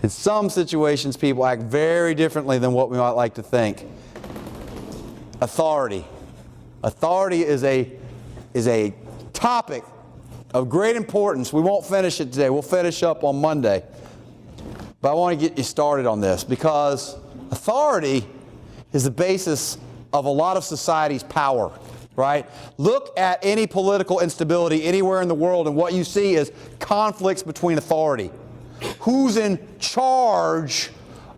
In some situations, people act very differently than what we might like to think. Authority. Authority is a topic of great importance. We won't finish it today. We'll finish up on Monday. But I want to get you started on this because authority is the basis of a lot of society's power, right? Look at any political instability anywhere in the world and what you see is conflicts between authority. Who's in charge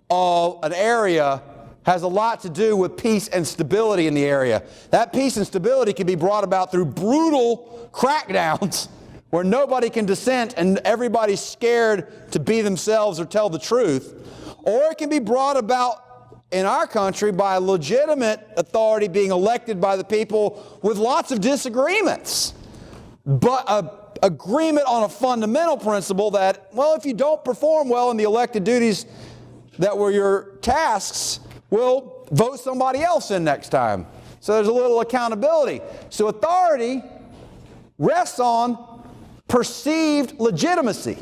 of an area has a lot to do with peace and stability in the area. That peace and stability can be brought about through brutal crackdowns where nobody can dissent and everybody's scared to be themselves or tell the truth. Or it can be brought about in our country by legitimate authority being elected by the people with lots of disagreements. But agreement on a fundamental principle that, well, if you don't perform well in the elected duties that were your tasks, we'll vote somebody else in next time. So there's a little accountability. So authority rests on perceived legitimacy.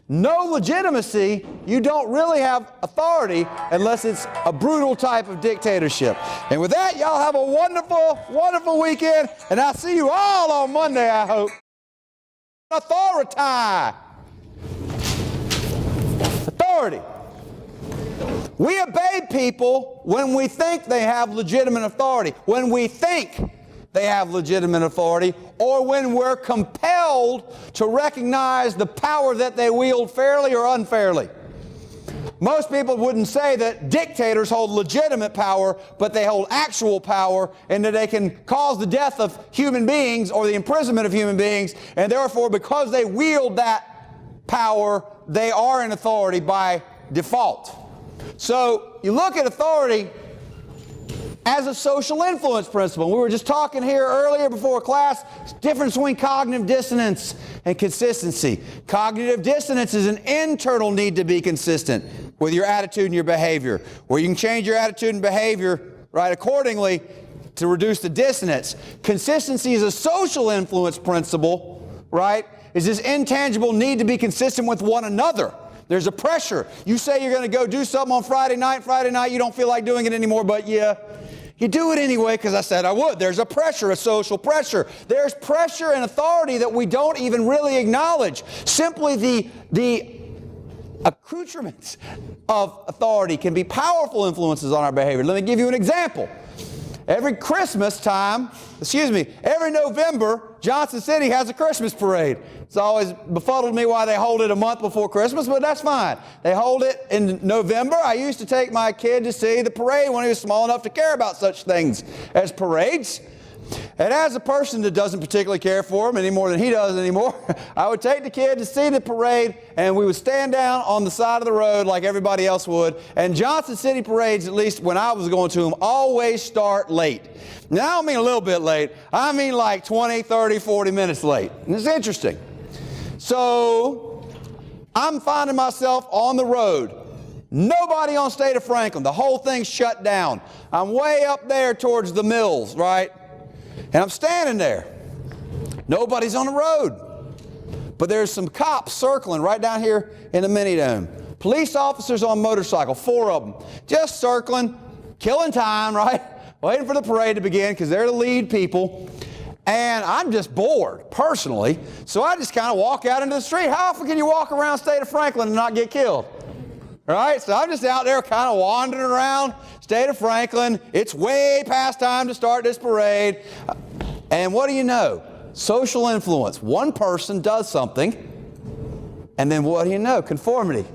No legitimacy, you don't really have authority unless it's a brutal type of dictatorship. And with that, y'all have a wonderful, wonderful weekend, and I'll see you all on Monday, I hope. Authority. We obey people when we think they have legitimate authority, when we think they have legitimate authority, or when we're compelled to recognize the power that they wield fairly or unfairly. Most people wouldn't say that dictators hold legitimate power, but they hold actual power, and that they can cause the death of human beings or the imprisonment of human beings, and therefore, because they wield that power, they are in authority by default. So you look at authority as a social influence principle. We were just talking here earlier before class, difference between cognitive dissonance and consistency. Cognitive dissonance is an internal need to be consistent with your attitude and your behavior, where you can change your attitude and behavior, right, accordingly to reduce the dissonance. Consistency is a social influence principle, right? Is this intangible need to be consistent with one another. There's a pressure. You say you're going to go do something on Friday night, you don't feel like doing it anymore, but you do it anyway because I said I would. There's a pressure, a social pressure. There's pressure and authority that we don't even really acknowledge. Simply the accoutrements of authority can be powerful influences on our behavior. Let me give you an example. Every November, Johnson City has a Christmas parade. It's always befuddled me why they hold it a month before Christmas, but that's fine. They hold it in November. I used to take my kid to see the parade when he was small enough to care about such things as parades. And as a person that doesn't particularly care for him any more than he does anymore, I would take the kid to see the parade, and we would stand down on the side of the road like everybody else would. And Johnson City parades, at least when I was going to them, always start late. Now, I don't mean a little bit late. I mean like 20, 30, 40 minutes late. And it's interesting. So I'm finding myself on the road. Nobody on State of Franklin. The whole thing's shut down. I'm way up there towards the mills, right? And I'm standing there. Nobody's on the road. But there's some cops circling right down here in the mini-dome. Police officers on motorcycle, 4 of them. Just circling, killing time, right? Waiting for the parade to begin because they're the lead people. And I'm just bored, personally. So I just kind of walk out into the street. How often can you walk around State of Franklin and not get killed? Right? So I'm just out there kind of wandering around State of Franklin. It's way past time to start this parade. And what do you know? Social influence. One person does something, and then what do you know? Conformity.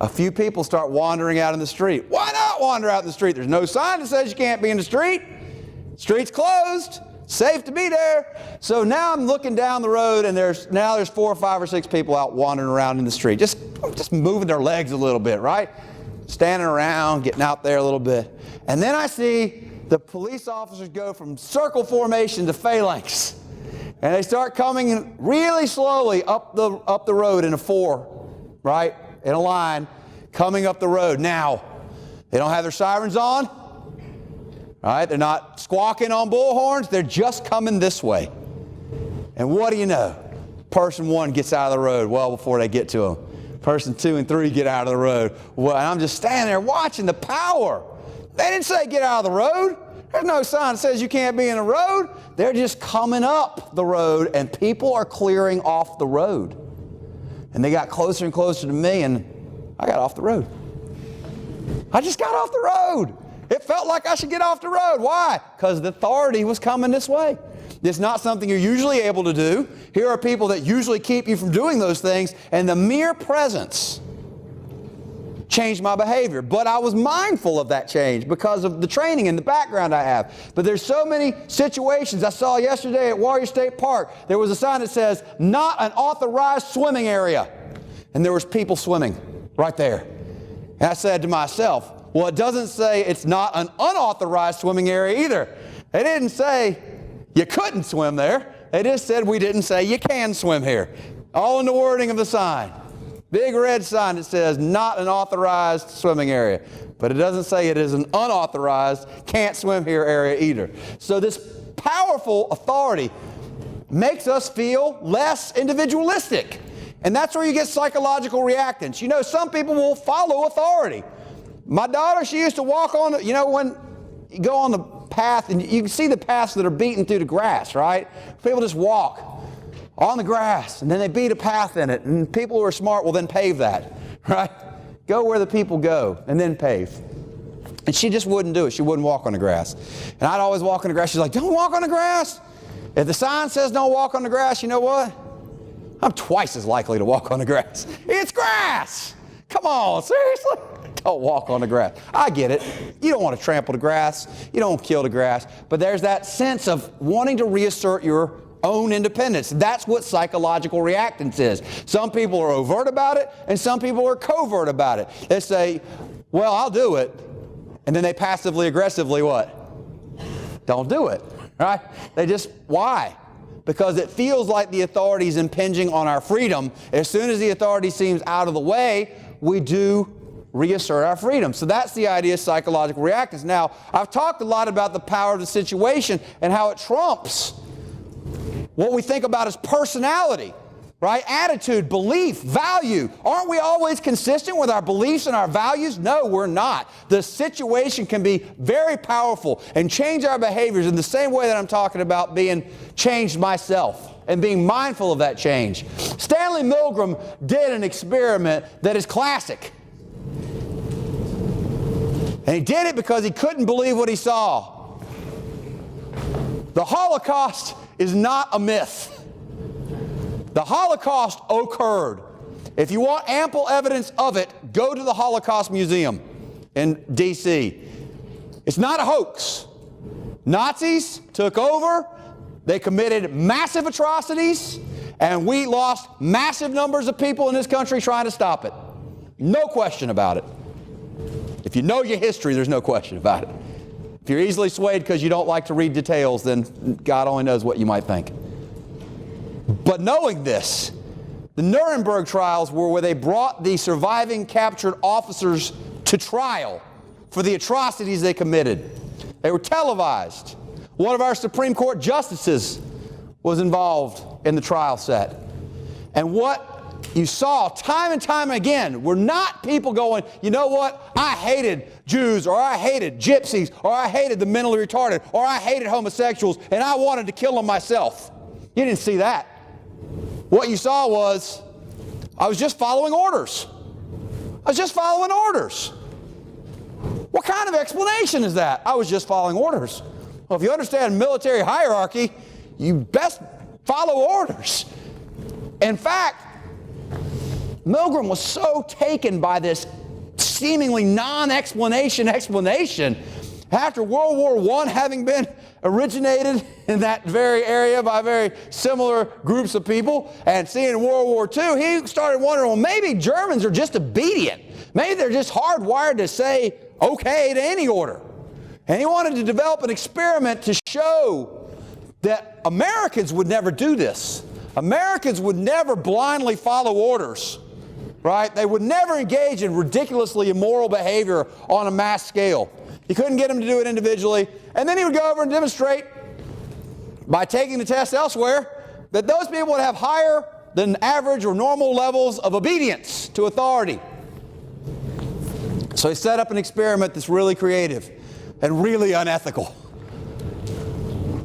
A few people start wandering out in the street. Why not wander out in the street? There's no sign that says you can't be in the street. Street's closed. Safe to be there. So now I'm looking down the road, and there's 4 or 5 or 6 people out wandering around in the street, just moving their legs a little bit, right? Standing around, getting out there a little bit. And then I see the police officers go from circle formation to phalanx. And they start coming really slowly up the road in a 4, right? In a line, coming up the road. Now, they don't have their sirens on. All right, they're not squawking on bullhorns. They're just coming this way. And what do you know? Person 1 gets out of the road well before they get to him. Person 2 and 3 get out of the road. Well, and I'm just standing there watching the power. They didn't say get out of the road. There's no sign that says you can't be in the road. They're just coming up the road, and people are clearing off the road. And they got closer and closer to me, and I got off the road. I just got off the road. It felt like I should get off the road. Why? Because the authority was coming this way. It's not something you're usually able to do. Here are people that usually keep you from doing those things, and the mere presence changed my behavior. But I was mindful of that change because of the training and the background I have. But there's so many situations. I saw yesterday at Warrior State Park, there was a sign that says, not an authorized swimming area. And there was people swimming right there. And I said to myself, well, it doesn't say it's not an unauthorized swimming area either. It didn't say you couldn't swim there. It just said we didn't say you can swim here. All in the wording of the sign. Big red sign that says not an authorized swimming area. But it doesn't say it is an unauthorized can't swim here area either. So this powerful authority makes us feel less individualistic. And that's where you get psychological reactance. You know, some people will follow authority. My daughter, she used to walk on, when you go on the path, and you can see the paths that are beaten through the grass, right? People just walk on the grass, and then they beat a path in it, and people who are smart will then pave that, right? Go where the people go, and then pave. And she just wouldn't do it. She wouldn't walk on the grass. And I'd always walk on the grass. She's like, don't walk on the grass. If the sign says don't walk on the grass, you know what? I'm twice as likely to walk on the grass. It's grass. Come on, seriously? Don't walk on the grass. I get it. You don't want to trample the grass. You don't kill the grass. But there's that sense of wanting to reassert your own independence. That's what psychological reactance is. Some people are overt about it, and some people are covert about it. They say, well, I'll do it. And then they passively aggressively what? Don't do it, right? Why? Because it feels like the authority is impinging on our freedom. As soon as the authority seems out of the way, we do reassert our freedom. So that's the idea of psychological reactance. Now, I've talked a lot about the power of the situation and how it trumps what we think about as personality, right? Attitude, belief, value. Aren't we always consistent with our beliefs and our values? No, we're not. The situation can be very powerful and change our behaviors in the same way that I'm talking about being changed myself and being mindful of that change. Stanley Milgram did an experiment that is classic. And he did it because he couldn't believe what he saw. The Holocaust is not a myth. The Holocaust occurred. If you want ample evidence of it, go to the Holocaust Museum in D.C. It's not a hoax. Nazis took over. They committed massive atrocities, and we lost massive numbers of people in this country trying to stop it. No question about it. If you know your history, there's no question about it. If you're easily swayed because you don't like to read details, then God only knows what you might think. But knowing this, the Nuremberg trials were where they brought the surviving captured officers to trial for the atrocities they committed. They were televised. One of our Supreme Court justices was involved in the trial set. And what you saw time and time again were not people going, you know what, I hated Jews, or I hated gypsies, or I hated the mentally retarded, or I hated homosexuals, and I wanted to kill them myself. You didn't see that. What you saw was, I was just following orders. I was just following orders. What kind of explanation is that? I was just following orders. Well, if you understand military hierarchy, you best follow orders. In fact, Milgram was so taken by this seemingly non-explanation explanation after World War I having been originated in that very area by very similar groups of people, and seeing World War II, he started wondering, well, maybe Germans are just obedient. Maybe they're just hardwired to say okay to any order. And he wanted to develop an experiment to show that Americans would never do this. Americans would never blindly follow orders, right? They would never engage in ridiculously immoral behavior on a mass scale. He couldn't get them to do it individually. And then he would go over and demonstrate by taking the test elsewhere that those people would have higher than average or normal levels of obedience to authority. So he set up an experiment that's really creative and really unethical.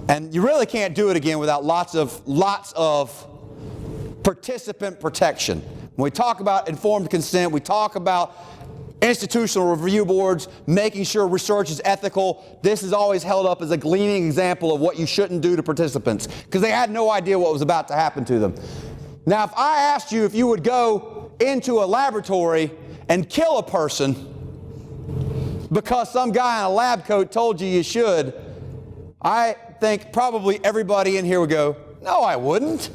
And you really can't do it again without lots of participant protection. When we talk about informed consent, we talk about institutional review boards, making sure research is ethical. This is always held up as a gleaming example of what you shouldn't do to participants because they had no idea what was about to happen to them. Now, if I asked you if you would go into a laboratory and kill a person because some guy in a lab coat told you you should, I think probably everybody in here would go, no, I wouldn't.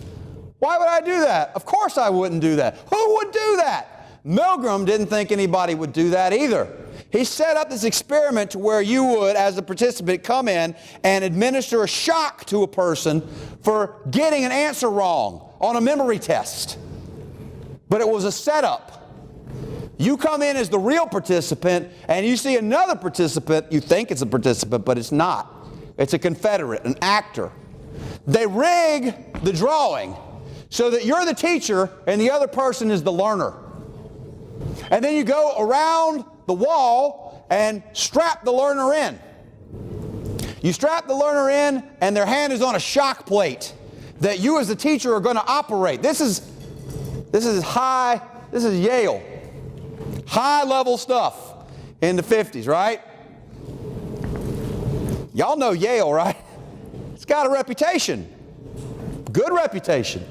Why would I do that? Of course I wouldn't do that. Who would do that? Milgram didn't think anybody would do that either. He set up this experiment to where you would, as a participant, come in and administer a shock to a person for getting an answer wrong on a memory test. But it was a setup. You come in as the real participant and you see another participant, you think it's a participant, but it's not. It's a confederate, an actor. They rig the drawing so that you're the teacher and the other person is the learner. And then you go around the wall and strap the learner in. You strap the learner in and their hand is on a shock plate that you as the teacher are going to operate. This is Yale. High level stuff in the 50s, right? Y'all know Yale, right? It's got a reputation. Good reputation.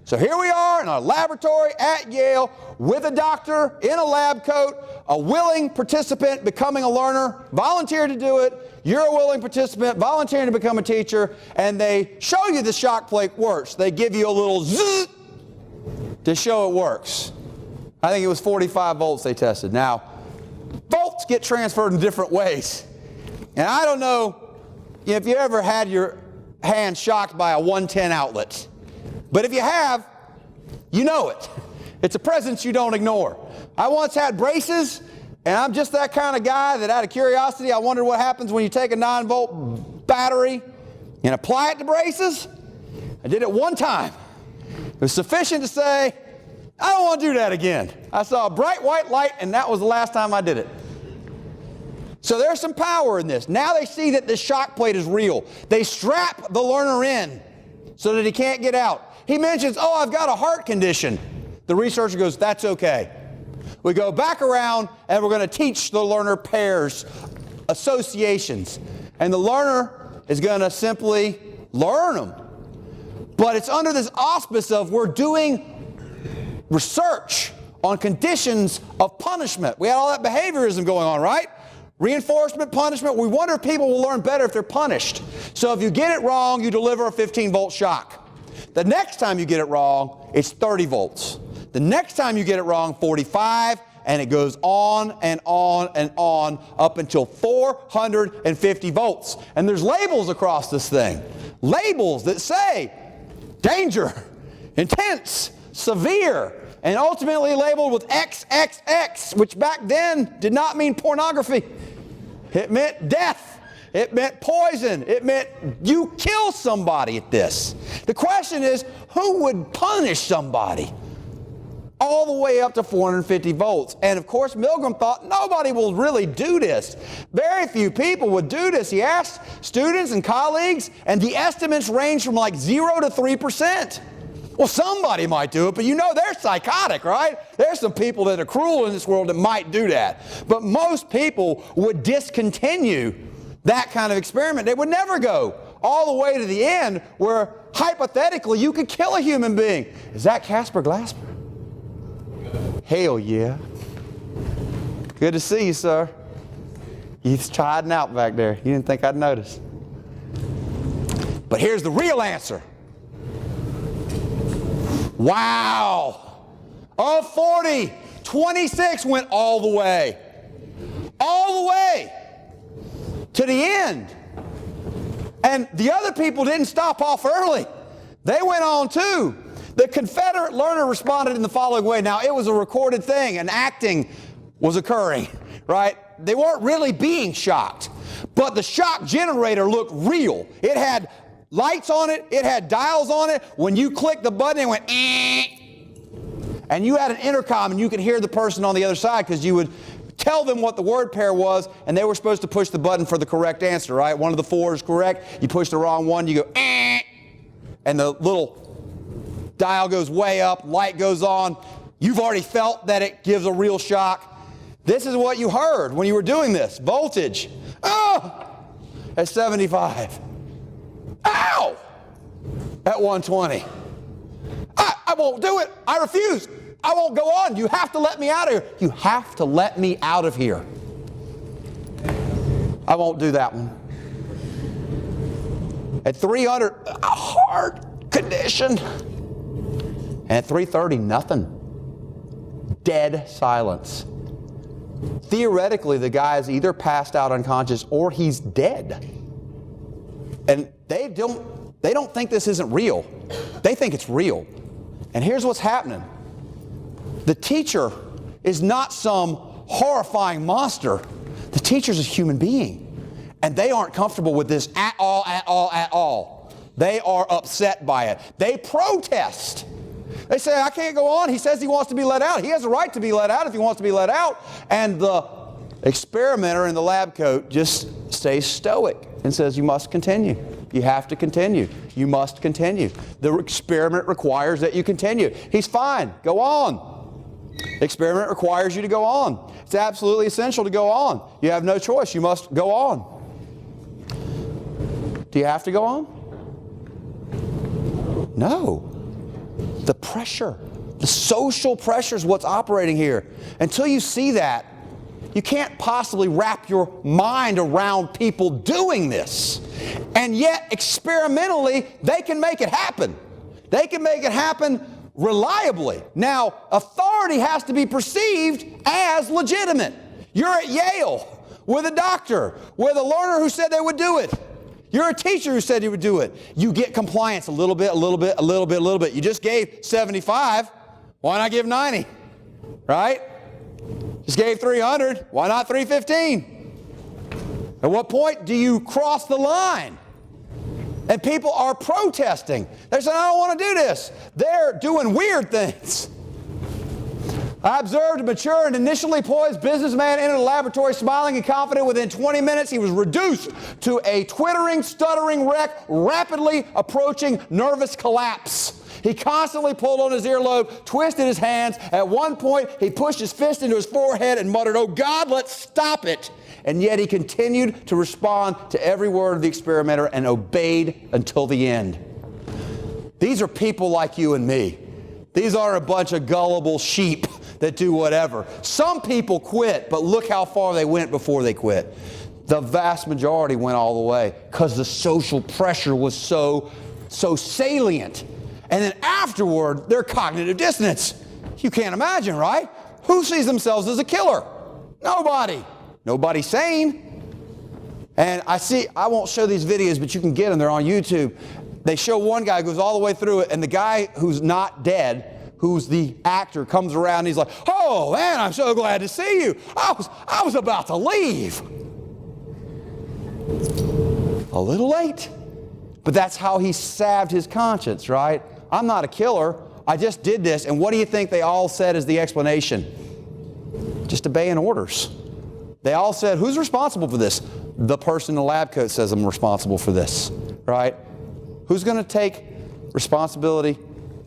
So here we are in a laboratory at Yale with a doctor in a lab coat, a willing participant becoming a learner, volunteered to do it. You're a willing participant, volunteering to become a teacher, and they show you the shock plate works. They give you a little zzz to show it works. I think it was 45 volts they tested. Now, volts get transferred in different ways. And I don't know if you ever had your hand shocked by a 110 outlet. But if you have, you know it. It's a presence you don't ignore. I once had braces, and I'm just that kind of guy that out of curiosity, I wondered what happens when you take a 9-volt battery and apply it to braces. I did it one time. It was sufficient to say, I don't want to do that again. I saw a bright white light, and that was the last time I did it. So there's some power in this. Now they see that this shock plate is real. They strap the learner in so that he can't get out. He mentions, oh, I've got a heart condition. The researcher goes, that's okay. We go back around and we're going to teach the learner pairs, associations. And the learner is going to simply learn them. But it's under this auspice of we're doing research on conditions of punishment. We had all that behaviorism going on, right? Reinforcement, punishment. We wonder if people will learn better if they're punished. So if you get it wrong, you deliver a 15-volt shock. The next time you get it wrong, it's 30 volts. The next time you get it wrong, 45, and it goes on and on and on up until 450 volts. And there's labels across this thing. Labels that say danger, intense, severe, and ultimately labeled with XXX, which back then did not mean pornography. It meant death. It meant poison. It meant you kill somebody at this. The question is, who would punish somebody? All the way up to 450 volts. And of course, Milgram thought nobody will really do this. Very few people would do this. He asked students and colleagues, and the estimates range from like 0 to 3%. Well, somebody might do it, but you know they're psychotic, right? There's some people that are cruel in this world that might do that. But most people would discontinue that kind of experiment. They would never go all the way to the end where hypothetically you could kill a human being. Is that Casper Glasper? Hell yeah. Good to see you, sir. He's hiding out back there. You didn't think I'd notice. But here's the real answer. Wow. Of 40, 26 went all the way. All the way to the end. And the other people didn't stop off early. They went on too. The Confederate learner responded in the following way. Now, it was a recorded thing, and acting was occurring, right? They weren't really being shocked, but the shock generator looked real. It had lights on it. It had dials on it. When you clicked the button, it went, and you had an intercom, and you could hear the person on the other side because you would tell them what the word pair was, and they were supposed to push the button for the correct answer, right? One of the four is correct. You push the wrong one, you go, and the little dial goes way up, light goes on. You've already felt that it gives a real shock. This is what you heard when you were doing this. Voltage. At 75. Ow! At 120. I won't do it. I refuse. I won't go on. You have to let me out of here. You have to let me out of here. I won't do that one. At 300, a hard condition. And at 330, nothing. Dead silence. Theoretically, the guy is either passed out unconscious or he's dead. And they don't think this isn't real. They think it's real. And here's what's happening. The teacher is not some horrifying monster. The teacher's a human being. And they aren't comfortable with this at all. They are upset by it. They protest. They say, I can't go on. He says he wants to be let out. He has a right to be let out if he wants to be let out. And the experimenter in the lab coat just stays stoic and says, you must continue. You have to continue. You must continue. The experiment requires that you continue. He's fine. Go on. The experiment requires you to go on. It's absolutely essential to go on. You have no choice. You must go on. Do you have to go on? No. The pressure, the social pressure is what's operating here. Until you see that, you can't possibly wrap your mind around people doing this. And yet, experimentally, they can make it happen. They can make it happen reliably. Now, authority has to be perceived as legitimate. You're at Yale with a doctor, with a learner who said they would do it. You're a teacher who said he would do it. You get compliance a little bit. You just gave 75. Why not give 90? Right? Just gave 300. Why not 315? At what point do you cross the line? And people are protesting. They're saying, I don't want to do this. They're doing weird things. I observed a mature and initially poised businessman enter the laboratory smiling and confident. Within 20 minutes, he was reduced to a twittering, stuttering wreck, rapidly approaching nervous collapse. He constantly pulled on his earlobe, twisted his hands. At one point, he pushed his fist into his forehead and muttered, "Oh God, let's stop it." And yet he continued to respond to every word of the experimenter and obeyed until the end. These are people like you and me. These aren't a bunch of gullible sheep that do whatever. Some people quit, but look how far they went before they quit. The vast majority went all the way because the social pressure was so salient. And then afterward, their cognitive dissonance. You can't imagine, right? Who sees themselves as a killer? Nobody. Nobody sane. And I won't show these videos, but you can get them. They're on YouTube. They show one guy who goes all the way through it, and the guy who's not dead, who's the actor, comes around and he's like, "Oh man, I'm so glad to see you. I was about to leave." A little late. But that's how he salved his conscience, right? I'm not a killer. I just did this. And what do you think they all said as the explanation? Just obeying orders. They all said, who's responsible for this? The person in the lab coat says, I'm responsible for this, right? Who's going to take responsibility?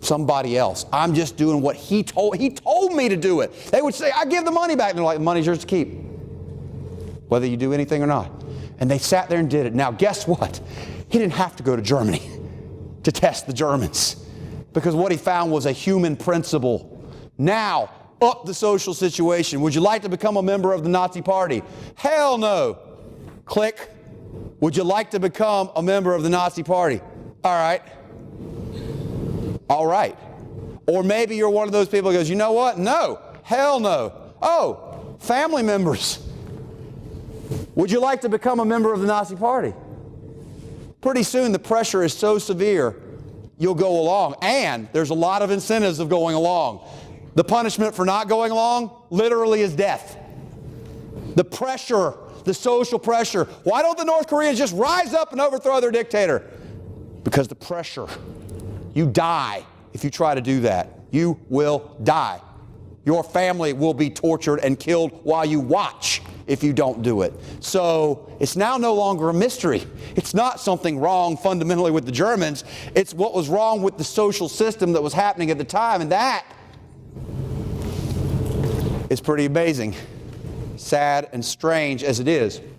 Somebody else. I'm just doing what he told me to do it. They would say, I give the money back. And they're like, the money's yours to keep, whether you do anything or not. And they sat there and did it. Now, guess what? He didn't have to go to Germany to test the Germans, because what he found was a human principle. Now, up the social situation. Would you like to become a member of the Nazi Party? Hell no. Click. Would you like to become a member of the Nazi Party? All right. All right. Or maybe you're one of those people who goes, you know what? No. Hell no. Oh, family members. Would you like to become a member of the Nazi Party? Pretty soon the pressure is so severe, you'll go along. And there's a lot of incentives of going along. The punishment for not going along literally is death. The pressure, the social pressure. Why don't the North Koreans just rise up and overthrow their dictator? because the pressure, you die if you try to do that. You will die. Your family will be tortured and killed while you watch if you don't do it. So it's now no longer a mystery. It's not something wrong fundamentally with the Germans. It's what was wrong with the social system that was happening at the time, and that is pretty amazing, sad and strange as it is.